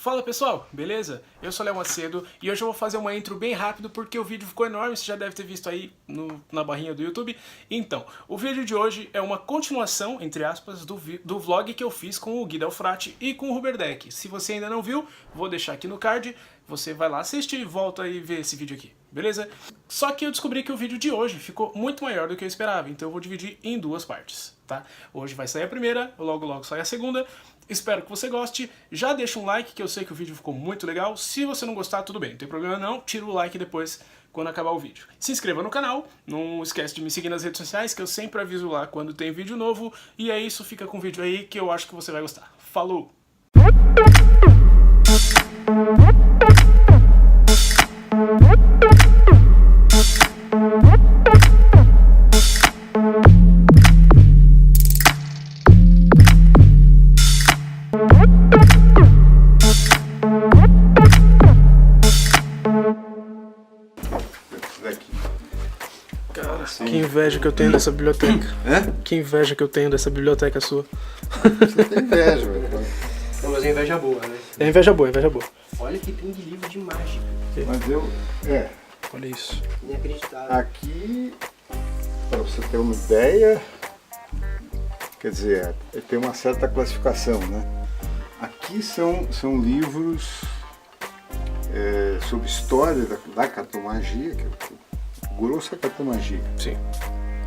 Fala pessoal, beleza? Eu sou Léo Macedo e hoje eu vou fazer uma intro bem rápido porque o vídeo ficou enorme, você já deve ter visto aí na barrinha do YouTube. Então, o vídeo de hoje é uma continuação, entre aspas, do vlog que eu fiz com o Gui Delfrate e com o Ruberdeck. Se você ainda não viu, vou deixar aqui no card, você vai lá assistir e volta e vê esse vídeo aqui, beleza? Só que eu descobri que o vídeo de hoje ficou muito maior do que eu esperava, então eu vou dividir em duas partes, tá? Hoje vai sair a primeira, logo sai a segunda. Espero que você goste, já deixa um like que eu sei que o vídeo ficou muito legal. Se você não gostar, tudo bem, não tem problema não, tira o like depois quando acabar o vídeo. Se inscreva no canal, não esquece de me seguir nas redes sociais que eu sempre aviso lá quando tem vídeo novo. E é isso, fica com o vídeo aí que eu acho que você vai gostar. Falou! Cara, que inveja que eu tenho dessa biblioteca. Que inveja que eu tenho dessa biblioteca sua. Você tem inveja, velho. Não, mas é inveja boa, né? É inveja boa, inveja boa. Olha que tem de livro de mágica. Mas eu... Olha isso. Inacreditável. Aqui, para você ter uma ideia, quer dizer, tem uma certa classificação, né? Aqui são livros sobre história da cartomagia, que é grossa cartomagia. Sim.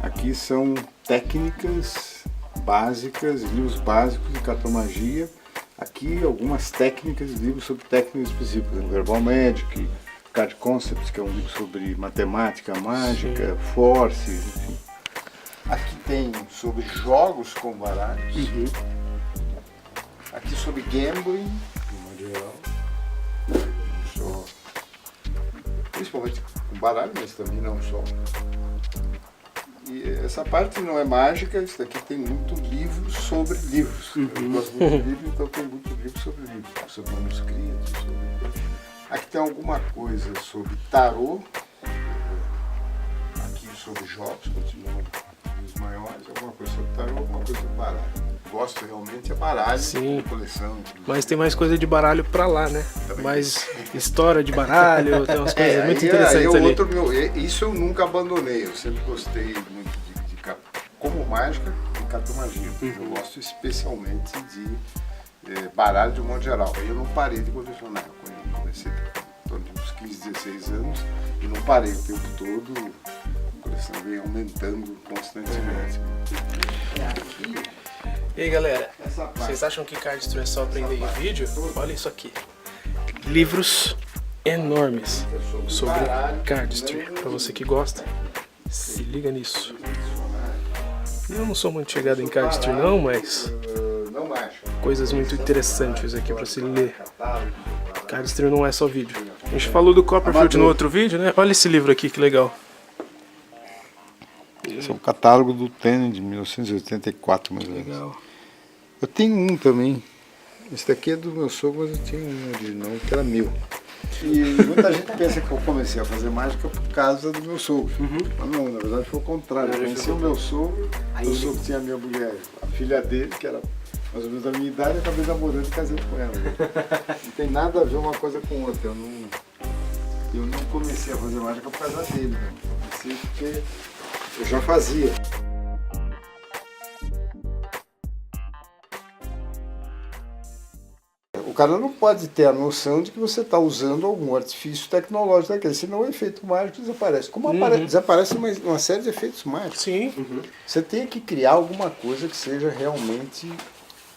Aqui são técnicas básicas, livros básicos de cartomagia. Aqui algumas técnicas, livros sobre técnicas específicas, Verbal Magic, Card Concepts, que é um livro sobre matemática mágica, Sim. Force, enfim. Aqui tem sobre jogos com baralhos. Aqui sobre gambling, de modo geral. Só, principalmente com baralho, mas também não só. E essa parte não é mágica, isso daqui tem muito livro sobre livros. Eu gosto muito de livro, então tem muito livro sobre manuscritos. Aqui tem alguma coisa sobre tarô, aqui sobre jogos, continuam os maiores, alguma coisa sobre tarô, alguma coisa sobre baralho. Gosto realmente é baralho, Sim. coleção. Mas tem mais coisa de baralho pra lá, né? Também. Mais história de baralho, tem umas coisas muito interessantes ali. Isso eu nunca abandonei, eu sempre gostei muito como mágica e cartomagia. Eu gosto especialmente de baralho de um modo geral. Aí eu não parei de colecionar, eu comecei em torno de uns 15, 16 anos e não parei o tempo todo, a coleção veio aumentando constantemente. E aí galera, Essa parte. vocês acham que Cardistry é só aprender em vídeo? Olha isso aqui. Livros enormes sobre Cardistry. Pra você que gosta, se liga nisso. Eu não sou muito chegado em Cardistry não, mas Não acho. coisas muito interessantes aqui pra se ler. Cardistry não é só vídeo. A gente falou do Copperfield no outro vídeo, né? Olha esse livro aqui, que legal. Esse é o catálogo do Tênis de 1984, mais ou menos. Legal. Eu tenho um também. Esse daqui é do meu sogro, mas eu tinha um original que era meu. E muita gente pensa que eu comecei a fazer mágica por causa do meu sogro. Mas não, na verdade foi o contrário. Eu conheci o meu sogro tinha a minha mulher, a filha dele, que era mais ou menos da minha idade, eu acabei namorando e casando com ela. Não tem nada a ver uma coisa com outra. Eu não comecei a fazer mágica por causa dele, né? Comecei porque eu já fazia. O cara não pode ter a noção de que você está usando algum artifício tecnológico daquele, senão o efeito mágico desaparece. Como desaparece uma série de efeitos mágicos. Sim. Você tem que criar alguma coisa que seja realmente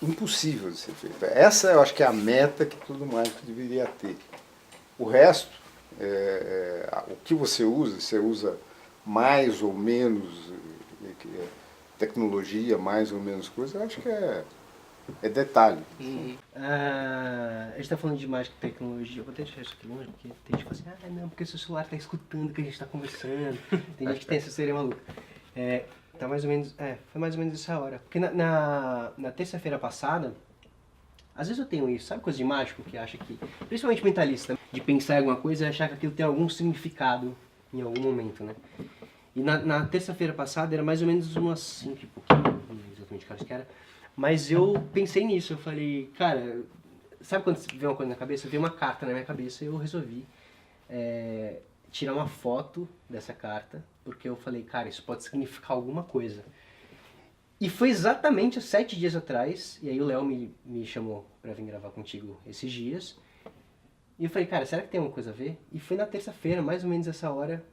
impossível de ser feita. Essa eu acho que é a meta que todo mágico deveria ter. O resto, o que você usa mais ou menos tecnologia, mais ou menos coisa, eu acho que é detalhe. A gente tá falando de mágica e tecnologia. Eu vou até deixar isso aqui longe, porque tem gente que fala assim, não, porque seu celular tá escutando o que a gente tá conversando. Tem gente que tem essa seria maluca. Foi mais ou menos essa hora. Porque na terça-feira passada, às vezes eu tenho isso, sabe coisa de mágico que acha que, principalmente mentalista, de pensar em alguma coisa e achar que aquilo tem algum significado em algum momento, né? E na terça-feira passada era mais ou menos umas 5 e pouquinho, não lembro exatamente que horas que era. Mas eu pensei nisso, eu falei, cara, sabe quando vem uma coisa na cabeça? Veio uma carta na minha cabeça e eu resolvi tirar uma foto dessa carta, porque eu falei, cara, isso pode significar alguma coisa. E foi exatamente há 7 dias atrás, e aí o Léo me chamou pra vir gravar contigo esses dias. E eu falei, cara, será que tem alguma coisa a ver? E foi na terça-feira, mais ou menos essa hora,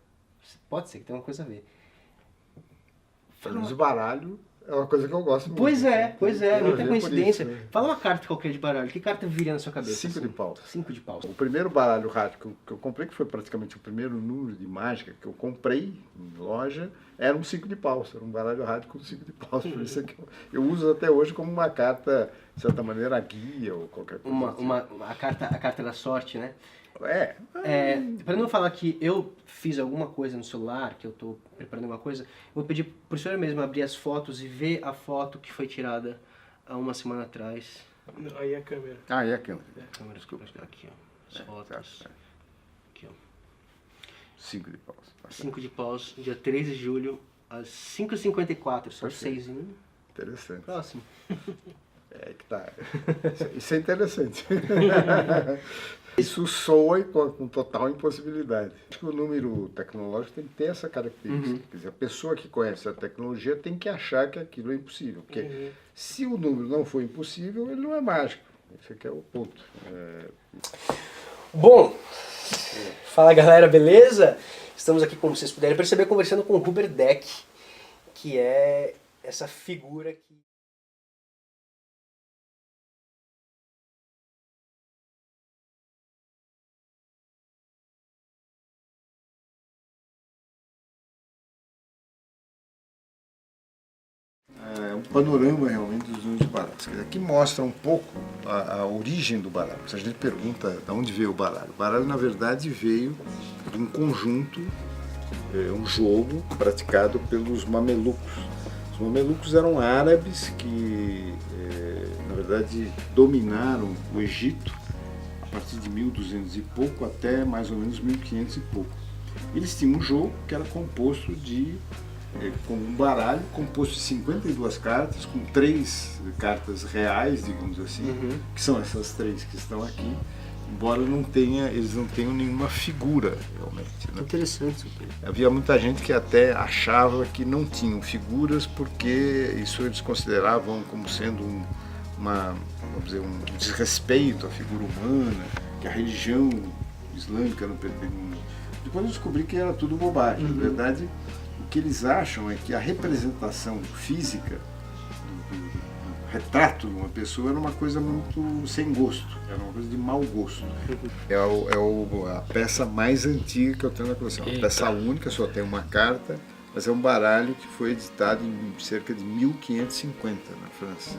pode ser que tenha alguma coisa a ver. Pelo menos o baralho é uma coisa que eu gosto muito. Pois é, Tem muita a ver coincidência. por isso, né? Fala uma carta qualquer de baralho, que carta viria na sua cabeça? 5 de paus. 5 de paus. O primeiro baralho rádio que eu comprei, que foi praticamente o primeiro número de mágica que eu comprei em loja, era um 5 de paus. Era um baralho rádio com 5 de paus. Por isso é que eu uso até hoje como uma carta, de certa maneira, guia ou qualquer coisa. A carta da sorte, né? É. Para não falar que eu fiz alguma coisa no celular, que eu estou preparando alguma coisa, eu vou pedir pro senhor mesmo abrir as fotos e ver a foto que foi tirada há uma semana atrás. Aí a câmera. Ah, é aquilo. Câmera, aqui, ó. As fotos. Aqui, ó. 5 de paus. 5 de paus, dia 13 de julho, às 5h54, são Perfeito. 6 em 1. Interessante. Próximo. É que tá. Isso é interessante. Isso soa com total impossibilidade. Acho que o número tecnológico tem que ter essa característica. Quer dizer, a pessoa que conhece a tecnologia tem que achar que aquilo é impossível. Porque se o número não for impossível, ele não é mágico. Esse aqui é o ponto. Bom, fala galera, beleza? Estamos aqui, como vocês puderem perceber, conversando com o Huberdeck, que é essa figura que... É um panorama realmente dos números de baralhos. Aqui mostra um pouco a origem do baralho. Se a gente pergunta de onde veio o baralho na verdade veio de um conjunto, um jogo praticado pelos mamelucos. Os mamelucos eram árabes que, na verdade, dominaram o Egito a partir de 1200 e pouco até mais ou menos 1500 e pouco. Eles tinham um jogo que era composto com um baralho composto de 52 cartas, com 3 cartas reais, digamos assim, que são essas 3 que estão aqui, embora eles não tenham nenhuma figura realmente. Né? Interessante. Havia muita gente que até achava que não tinham figuras porque isso eles consideravam como sendo vamos dizer, um desrespeito à figura humana, que a religião islâmica não permitia. Depois eu descobri que era tudo bobagem. Na verdade, o que eles acham é que a representação física do retrato de uma pessoa era uma coisa muito sem gosto, era uma coisa de mau gosto. É a peça mais antiga que eu tenho na coleção. Uma peça única, só tem uma carta, mas é um baralho que foi editado em cerca de 1550 na França,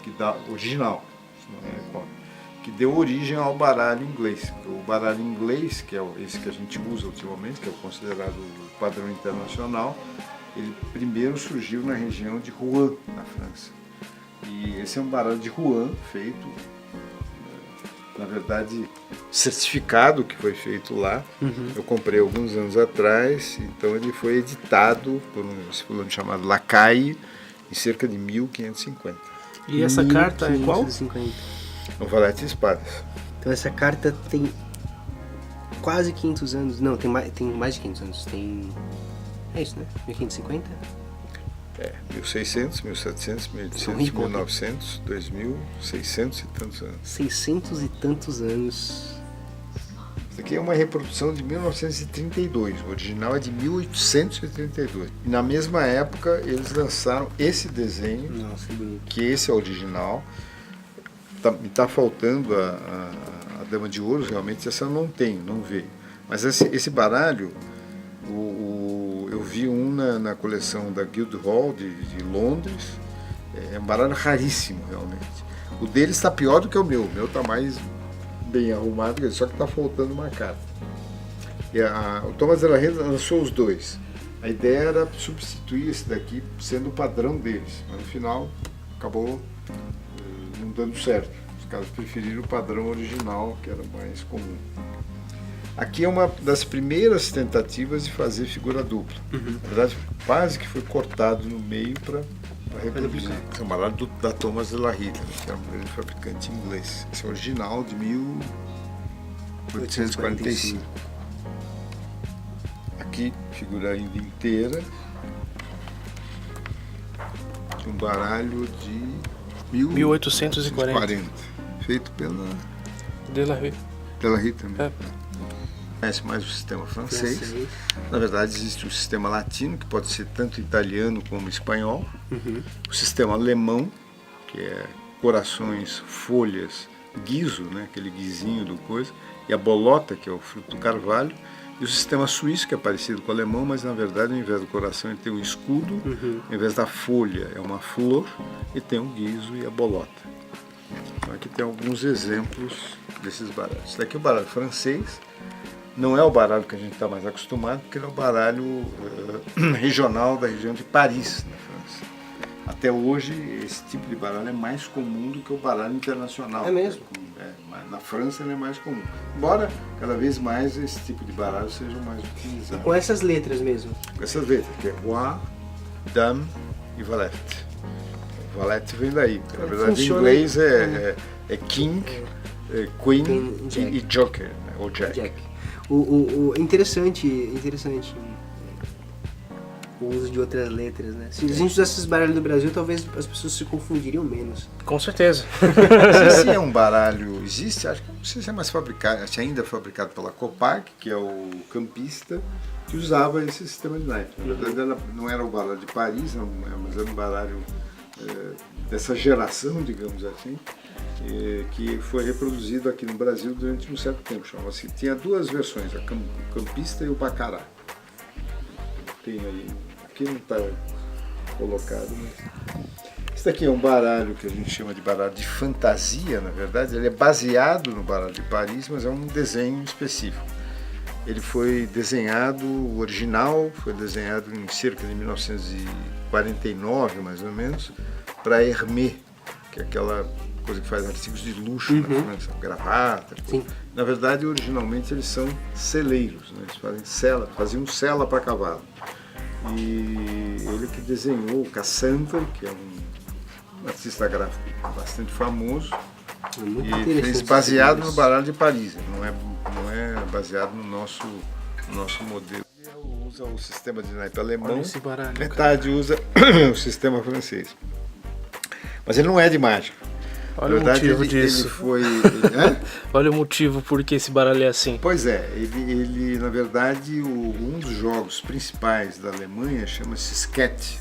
que dá original, não é cópia, que deu origem ao baralho inglês. O baralho inglês, que é esse que a gente usa ultimamente, que é considerado o padrão internacional, ele primeiro surgiu na região de Rouen, na França. E esse é um baralho de Rouen, feito, na verdade, certificado que foi feito lá. Eu comprei alguns anos atrás, então ele foi editado por um fulano chamado Lacaille em cerca de 1550. E essa carta é qual? 1550. Um valete de espadas. Então essa carta tem quase 500 anos. Não, tem mais de 500 anos. É isso, né? 1550? 1600, 1700, 1800, 1900, 2000, 600 e tantos anos. 600 e tantos anos. Isso aqui é uma reprodução de 1932, o original é de 1832. E na mesma época eles lançaram esse desenho, Nossa, que bonito. que esse é o original. Me tá faltando a Dama de Ouros, realmente essa eu não tenho, não veio. Mas esse baralho, eu vi um na coleção da Guildhall de Londres, é um baralho raríssimo realmente. O dele está pior do que o meu está mais bem arrumado, só que está faltando uma carta. E o Thomas de la Reyna lançou os dois. A ideia era substituir esse daqui sendo o padrão deles, mas no final acabou não dando certo. Os caras preferiram o padrão original, que era mais comum. Aqui é uma das primeiras tentativas de fazer figura dupla. Na verdade, quase que foi cortado no meio para para reproduzir. É um baralho da Thomas de la Rita, que é um grande fabricante inglês. Esse é original de 1845. Aqui, figura ainda inteira. Um baralho de 1840. Feito pela De la Rue. Rita mesmo. Conhece mais o sistema francês. Na verdade, existe o sistema latino, que pode ser tanto italiano como espanhol. O sistema alemão, que é corações, folhas, guiso, né, aquele guizinho do coisa, e a bolota, que é o fruto do carvalho. E o sistema suíço, que é parecido com o alemão, mas na verdade, ao invés do coração, ele tem um escudo, ao invés da folha, é uma flor, e tem o guizo e a bolota. Então aqui tem alguns exemplos desses baralhos. Esse daqui é o baralho francês. Não é o baralho que a gente está mais acostumado, porque ele é o baralho regional da região de Paris, na França. Até hoje, esse tipo de baralho é mais comum do que o baralho internacional. É mesmo? Na França ele é mais comum. Embora, cada vez mais, esse tipo de baralho seja mais utilizado. Com essas letras mesmo? Com essas letras, que é Roi, Dame e Valete. O Valete vem daí. Na verdade, em inglês é King, Queen e Joker, né? Ou Jack. Interessante o uso de outras letras, né? Se a gente usasse esses baralhos do Brasil, talvez as pessoas se confundiriam menos. Com certeza. Esse é um baralho, existe, acho que não sei se é mais fabricado, acho que ainda é fabricado pela Copag, que é o campista, que usava esse sistema de naipe. Na verdade, não era o baralho de Paris, mas era um baralho dessa geração, digamos assim, que foi reproduzido aqui no Brasil durante um certo tempo. Chamava-se, tinha duas versões, o campista e o bacará. Tem aí, aqui não está colocado, mas... Esse daqui é um baralho que a gente chama de baralho de fantasia, na verdade. Ele é baseado no baralho de Paris, mas é um desenho específico. Ele foi desenhado, o original foi desenhado em cerca de 1949, mais ou menos, para Hermès, que é aquela coisa que faz artigos de luxo na França, gravata. Na verdade, originalmente eles são celeiros, né? Eles faziam cela para cavalo. E ele que desenhou o Cassandre, que é um artista gráfico bastante famoso, e fez baseado no baralho de Paris, não é baseado no nosso modelo. Usa o sistema de naipe alemão, metade usa o sistema francês. Mas ele não é de mágica. Olha o motivo disso. Olha o motivo por que esse baralho é assim. Pois é, ele na verdade, um dos jogos principais da Alemanha chama-se Skett,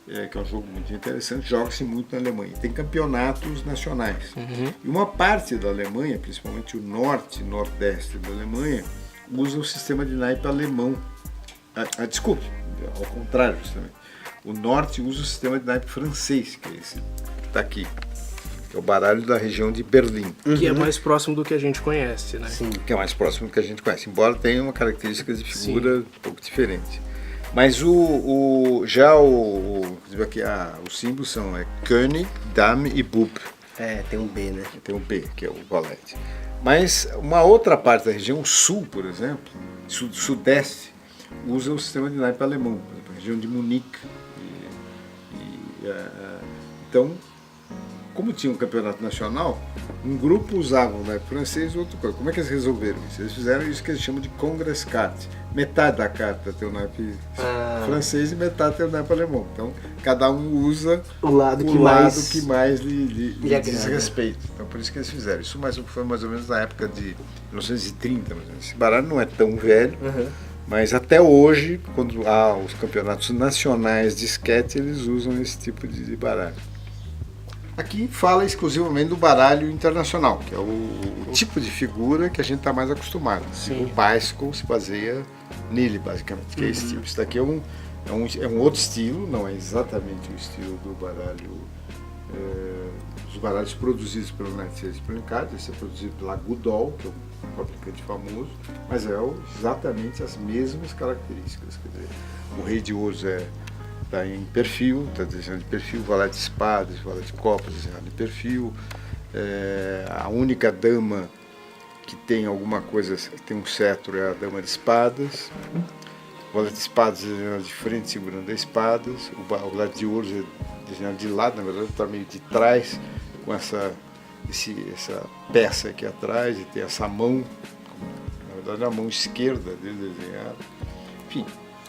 que é um jogo muito interessante, joga-se muito na Alemanha. Tem campeonatos nacionais. E uma parte da Alemanha, principalmente o norte e nordeste da Alemanha, usa o sistema de naipe alemão. Desculpe, ao contrário, justamente. O norte usa o sistema de naipe francês, que é esse que está aqui. Que é o baralho da região de Berlim. Que é mais próximo do que a gente conhece, né? Sim, que é mais próximo do que a gente conhece, embora tenha uma característica de figura um pouco diferente. Mas inclusive aqui, os símbolos são König, Dame e Bub. Tem um B, né? Tem um B, que é o valete. Mas uma outra parte da região, o sul, por exemplo, sudeste, usa o sistema de naipe alemão, por exemplo, a região de Munique. Então, como tinha um campeonato nacional, um grupo usava o naipe francês e outro coisa. Como é que eles resolveram isso? Eles fizeram isso que eles chamam de Congress Card. Metade da carta tem o naipe francês e metade tem o naipe alemão. Então, cada um usa o lado que mais lhe diz respeito. Então, por isso que eles fizeram. Isso foi mais ou menos na época de 1930. Esse baralho não é tão velho, mas até hoje, quando há os campeonatos nacionais de esquete, eles usam esse tipo de baralho. Aqui fala exclusivamente do baralho internacional, que é o tipo de figura que a gente está mais acostumado. O Bicycle se baseia nele, basicamente, que é esse tipo. Isso daqui é um outro estilo, não é exatamente o estilo do baralho, dos baralhos produzidos pelo Narcisse Plancard. Esse é produzido pela Goodall, que é um fabricante famoso, mas é exatamente as mesmas características. Quer dizer, o rei de ouros está em perfil, está desenhando de perfil, o valete de espadas, o valete de copas desenhado em perfil. A única dama que tem alguma coisa, tem um cetro, é a dama de espadas. bola de espadas desenhada de frente, segurando as espadas. O baralho de ouros é desenhado de lado, na verdade está meio de trás, com essa peça aqui atrás, e tem essa mão, na verdade a mão esquerda dele desenhada. Enfim.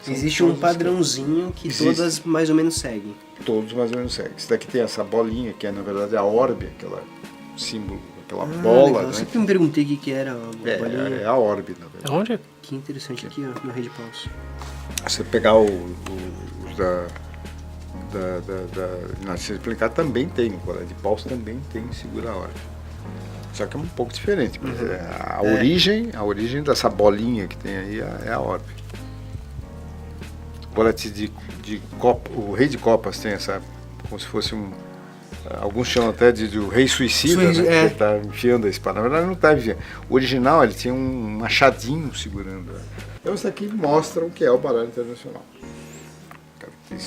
Existe um padrãozinho que todas mais ou menos seguem. Todos mais ou menos seguem. Esse daqui tem essa bolinha, que é na verdade a orbe, aquela símbolo, aquela bola. Legal. Né? Eu sempre me perguntei o que era a bolinha. É a orbe, na verdade. Onde? Que interessante aqui, ó, no Rei de Paus. Você pegar os na ciência aplicar também tem, o bola de paus também tem segura a orbe. Só que é um pouco diferente, mas a origem dessa bolinha que tem aí é a orbe. Bolete de copa, o rei de copas tem essa, como se fosse alguns chamam até de o rei suicida, né? Que está enfiando a espada. Na verdade não está enfiando. O original ele tinha um machadinho segurando. Então isso aqui mostra o que é o baralho internacional. Tem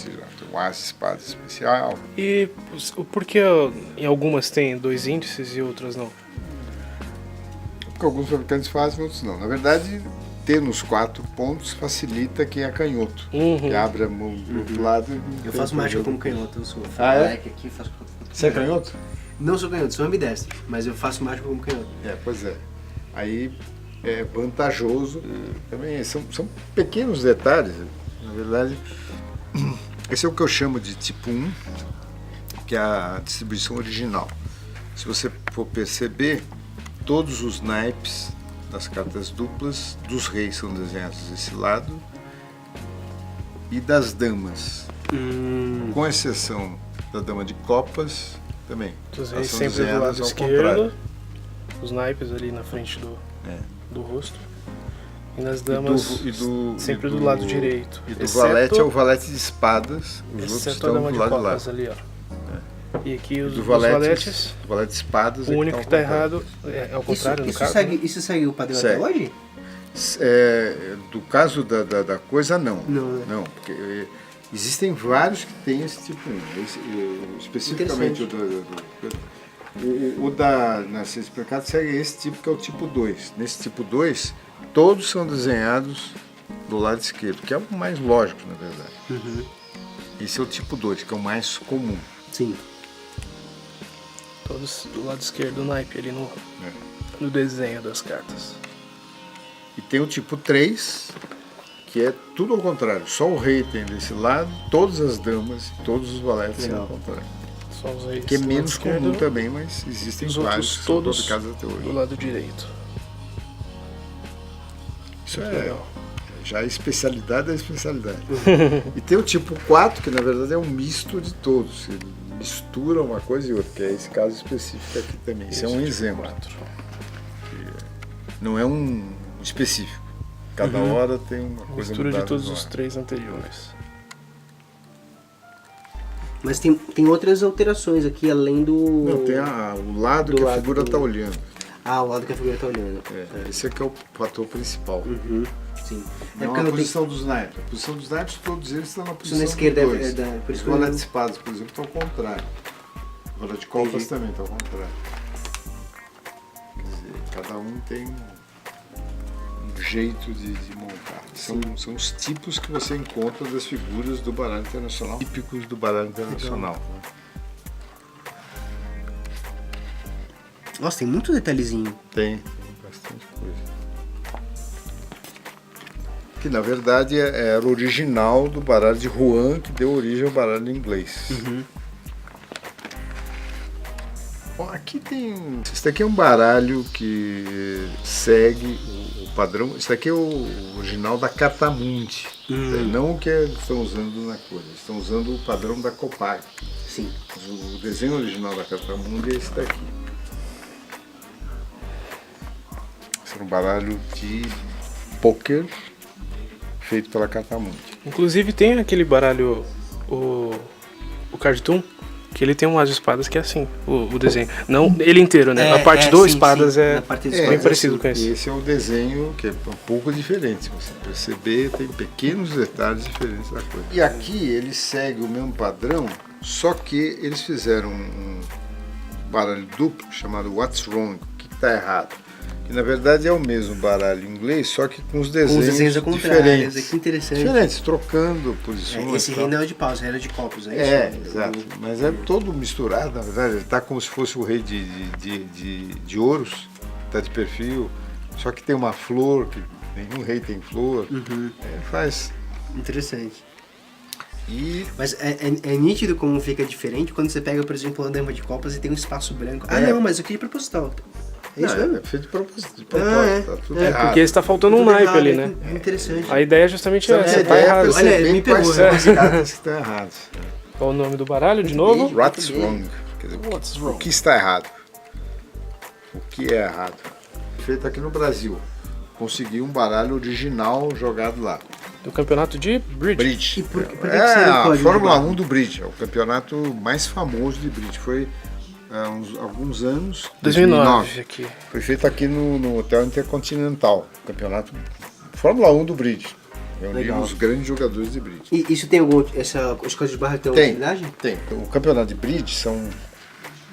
um as de espada especial. E por que em algumas tem 2 índices e outras não? Porque alguns fabricantes fazem, outros não. Na verdade, ter nos 4 pontos facilita quem é canhoto. Que abre a mão do outro lado. Eu faço mágica como canhoto, eu sou moleque aqui, faço... Você é canhoto? Não sou canhoto, sou ambidestro, mas eu faço mágica como canhoto. Pois é. Aí é vantajoso. Também são pequenos detalhes. Na verdade, esse é o que eu chamo de tipo 1, que é a distribuição original. Se você for perceber, todos os naipes das cartas duplas dos reis são desenhados desse lado e das damas, com exceção da dama de copas também. Os reis sempre do lado esquerdo, os naipes ali na frente do rosto. E nas damas sempre do lado direito. E do valete é o valete de espadas, os outros estão do lado de lá. Ali, ó. E aqui os valetes. O valete de espadas o único que está errado é ao contrário, no caso. Isso segue o padrão até hoje? Do caso da coisa, não. Não, porque existem vários que têm esse tipo 1. Especificamente o da ciência aplicada segue esse tipo, que é o tipo 2. Nesse tipo 2, todos são desenhados do lado esquerdo, que é o mais lógico, na verdade. Esse é o tipo 2, que é o mais comum. Sim. Todos do lado esquerdo do naipe ali no desenho das cartas. E tem o tipo 3, que é tudo ao contrário. Só o rei tem desse lado, todas as damas e todos os valetes são ao contrário. Só os reis que é menos comum também, mas existem vários que são fabricados até hoje. Do lado direito. Isso já é especialidade da especialidade. E tem o tipo 4, que na verdade é um misto de todos. Ele mistura uma coisa e outra, que é esse caso específico aqui também. Isso é um exemplo. Não é um específico. Cada hora tem uma coisa mistura de todos os 3 anteriores. Mas tem outras alterações aqui, além do... Não, tem o lado que a figura está olhando. O lado que a figura está olhando. Esse aqui é o fator principal. Sim. Não a posição dos naipes. A posição dos naipes, todos eles estão na posição na esquerda. Por isso que o valete de espadas, por exemplo, está ao contrário. O valete de copas também está ao contrário. Quer dizer, cada um tem um jeito de montar. São os tipos que você encontra das figuras do baralho internacional, típicos do baralho internacional. Nossa, tem muito detalhezinho. Tem bastante coisa. Que na verdade era o original do baralho de Rouen, que deu origem ao baralho inglês. Bom, aqui tem... Esse daqui é um baralho que segue o padrão. Esse daqui é o original da Carta Mundi. Não o que eles estão usando na coisa. Eles estão usando o padrão da Copag. Sim. O desenho original da Carta Mundi é esse daqui. Esse é um baralho de poker feito pela Carta Mundi. Inclusive tem aquele baralho, o Card Toon, que ele tem um as de espadas que é assim, o desenho. Não ele inteiro, né? A parte do espadas é bem parecido com esse. Esse é o desenho que é um pouco diferente. Se você perceber, tem pequenos detalhes diferentes da coisa. E aqui ele segue o mesmo padrão, só que eles fizeram um baralho duplo chamado What's Wrong? O que está errado? E na verdade é o mesmo baralho inglês, só que com os desenhos ao contrário, diferentes. que interessante. Diferentes, trocando posições. Esse reino é o de paus, reino de copos, é É, isso? exato. Mas é todo misturado, na verdade. Ele tá como se fosse o rei de ouros, tá de perfil, só que tem uma flor, que nenhum rei tem flor. Faz. Interessante. E Mas é nítido como fica diferente quando você pega, por exemplo, uma dama de copas e tem um espaço branco. Ah, não, mas eu queria proposital. É isso mesmo? é feito de propósito, é. tá tudo É, errado. porque está faltando um Tudo naipe errado, ali, é né? Interessante. A ideia é justamente essa, A tá ideia é errado. Olha, perceber me quais pegou, são né? as cartas que estão erradas. Qual o nome do baralho, de novo? bem. What's wrong? Quer dizer, What's o wrong? que está errado? O que é errado? Feito aqui no Brasil. Consegui um baralho original jogado lá. Do campeonato de Bridge. Bridge. E por que É seria o a código Fórmula de barra? 1 do Bridge. É o campeonato mais famoso de Bridge. Foi há alguns anos. 2009 aqui. Foi feito aqui no Hotel Intercontinental. Campeonato Fórmula 1 do Bridge. Reuniu Legal. os grandes jogadores de Bridge. E isso tem algum... Os códigos de barra tem alguma utilidade? Tem. O campeonato de Bridge são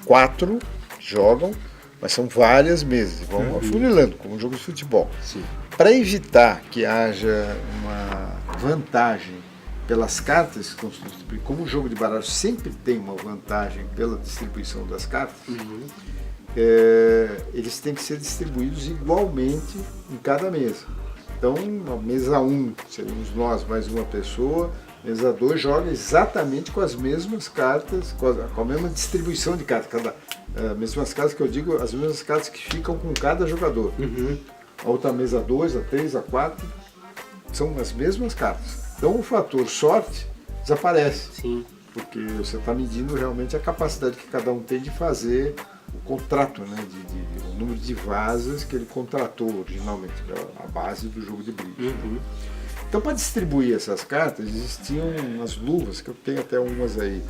4 que jogam, mas são várias mesas. Vão afunilando, como um jogo de futebol. Sim. Para evitar que haja uma vantagem pelas cartas que estão distribuídas, como o jogo de baralho sempre tem uma vantagem pela distribuição das cartas, eles têm que ser distribuídos igualmente em cada mesa. Então, a mesa 1 seríamos nós mais uma pessoa, mesa 2 joga exatamente com as mesmas cartas, com a mesma distribuição de cartas, mesmas cartas que eu digo, as mesmas cartas que ficam com cada jogador. A outra mesa 2, a 3, a 4, são as mesmas cartas. Então o fator sorte desaparece, Sim. porque você está medindo realmente a capacidade que cada um tem de fazer o contrato, né, o número de vases que ele contratou originalmente, que é a base do jogo de bridge. Então, para distribuir essas cartas, existiam umas luvas, que eu tenho até umas aí,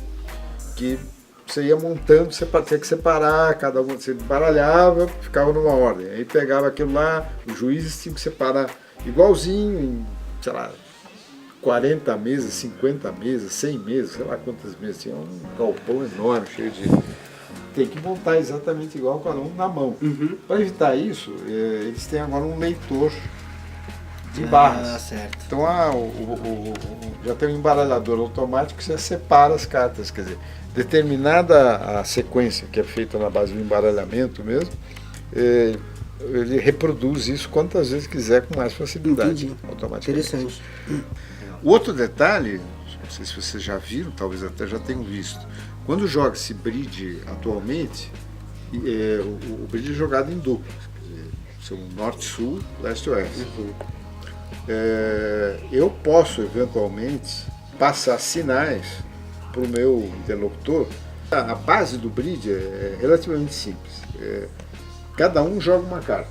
que você ia montando, você tinha que separar, cada uma, você baralhava, ficava numa ordem. Aí pegava aquilo lá, os juízes tinham que separar igualzinho, em, sei lá, 40 mesas, 50 mesas, 100 mesas, sei lá quantas mesas. Tinha um galpão enorme, cheio de... Tem que montar exatamente igual, cada um na mão. Para evitar isso, eles têm agora um leitor de barras. Ah, certo. Então já tem um embaralhador automático que você separa as cartas, quer dizer, determinada a sequência que é feita na base do embaralhamento mesmo, ele reproduz isso quantas vezes quiser com mais facilidade. Entendi. Automaticamente. Interessante. O outro detalhe, não sei se vocês já viram, talvez até já tenham visto, quando joga-se bridge atualmente, o bridge é jogado em duplas, quer dizer, são norte-sul, leste-oeste. Eu posso eventualmente passar sinais para o meu interlocutor. A base do bridge é relativamente simples. Cada um joga uma carta.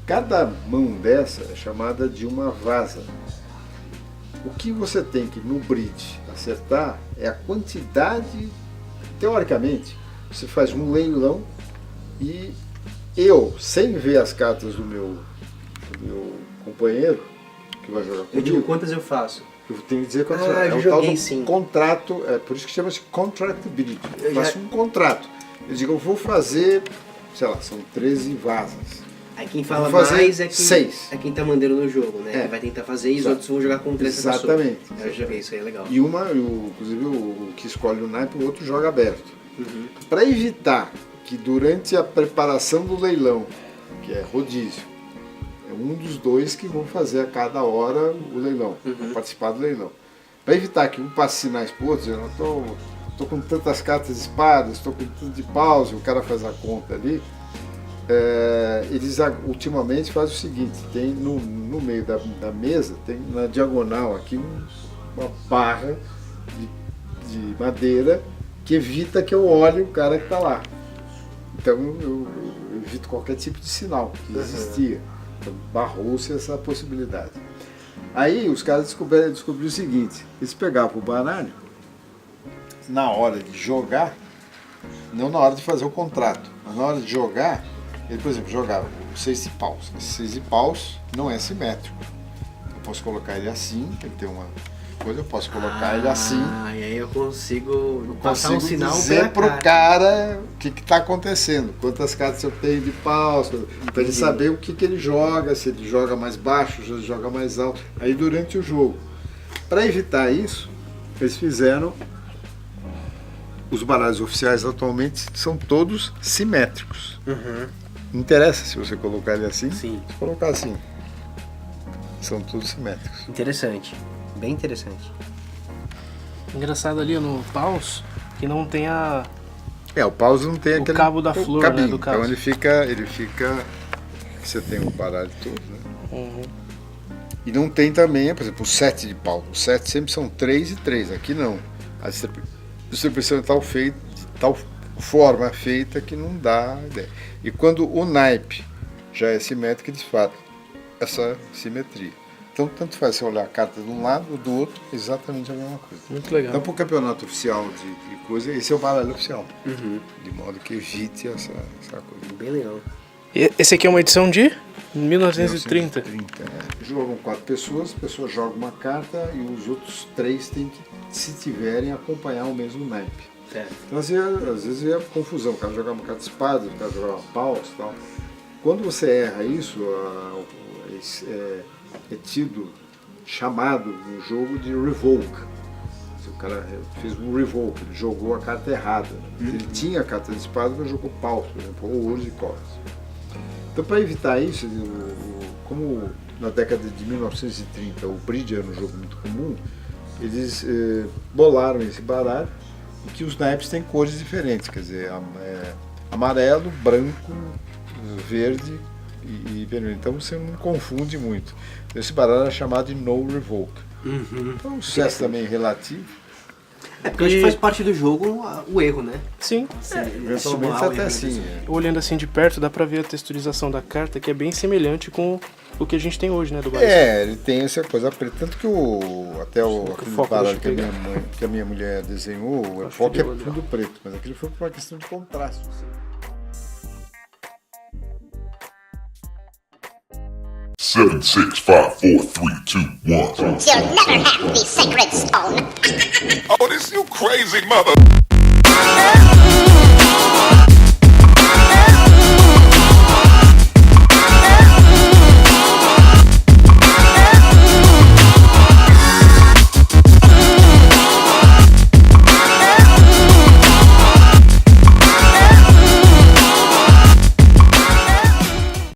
Cada mão dessa é chamada de uma vaza. O que você tem que no bridge acertar é a quantidade. Teoricamente, você faz um leilão e eu, sem ver as cartas do meu companheiro que vai jogar Eu comigo, digo quantas eu faço. eu tenho que dizer quantas Ah, é eu o tal joguei, do sim. contrato, por isso que chama-se contract bridge. Eu já- faço um contrato. Eu digo, eu vou fazer, sei lá, são 13 vasas. Aí quem fala Vou fazer mais 6. é quem tá mandando no jogo, né? É. Ele vai tentar fazer e os Exato. outros vão jogar contra essa pessoa. Exatamente. Eu joguei, isso aí é legal. E inclusive o que escolhe o naipe, o outro joga aberto. Para evitar que durante a preparação do leilão, que é rodízio, é um dos dois que vão fazer a cada hora o leilão, vão participar do leilão. Para evitar que um passe sinais para o outro, dizendo, estou com tantas cartas de espadas, estou com tanto de paus, e o cara faz a conta ali, eles ultimamente fazem o seguinte, tem no meio da mesa, tem na diagonal aqui uma barra de madeira que evita que eu olhe o cara que está lá. Então eu evito qualquer tipo de sinal que existia. Então barrou-se essa possibilidade. Aí os caras descobriram o seguinte, eles pegavam o baralho na hora de jogar, não na hora de fazer o contrato, mas na hora de jogar, ele, por exemplo, jogava o 6 de paus. Esse 6 de paus não é simétrico. Eu posso colocar ele assim, ele tem coisa, eu posso colocar ele assim. E aí eu consigo passar um sinal dizer pro cara o que está acontecendo, quantas cartas eu tenho de paus, para ele saber o que ele joga, se ele joga mais baixo, se ele joga mais alto, aí durante o jogo. Para evitar isso, eles fizeram, os baralhos oficiais atualmente são todos simétricos. Não interessa se você colocar ele assim, Sim. se colocar assim. São todos simétricos. Interessante, bem interessante. Engraçado ali no paus que não tem O paus não tem o aquele cabo da flor, cabinho, né, do caso. então ele fica. Você tem um baralho todo, né? E não tem também, por exemplo, o 7 de pau. Os 7 sempre são 3 e 3. Aqui não. A distribuição é de tal forma feita que não dá ideia. E quando o naipe já é simétrico, de fato, essa simetria. Então, tanto faz você olhar a carta de um lado ou do outro, exatamente a mesma coisa. Muito legal. Então, para o campeonato oficial de coisa, esse é o baralho oficial. De modo que evite essa coisa. Bem legal. Esse aqui é uma edição de 1930. 1930, Jogam 4 pessoas, a pessoa joga uma carta e os outros 3 têm que, se tiverem, acompanhar o mesmo naipe. Certo. Então, às vezes é confusão, o cara jogar uma carta de espada, o cara jogar uma paus e tal. Quando você erra isso, é chamado no jogo de revoke. O cara fez um revoke, ele jogou a carta errada. Ele tinha a carta de espada, mas jogou paus, por exemplo, ou ouro de copas. Então, para evitar isso, como na década de 1930 o bridge era um jogo muito comum, eles bolaram esse baralho em que os naipes têm cores diferentes, quer dizer, amarelo, branco, verde e vermelho. Então você não confunde muito. Esse baralho é chamado de no revoke. Então o sucesso também é relativo. Porque eu acho que faz parte do jogo o erro, né? Sim. Eventualmente até assim. Olhando assim de perto, dá pra ver a texturização da carta, que é bem semelhante com o que a gente tem hoje, né, do baralho. Ele tem essa coisa preta. Tanto que aquele foco baralho deixa eu que a minha mulher desenhou, o foco é tudo preto, mas aquilo foi por uma questão de contraste. 7, 6, 5, 4, 3, 2, 1. You'll never have the sacred stone. Oh, this you crazy mother.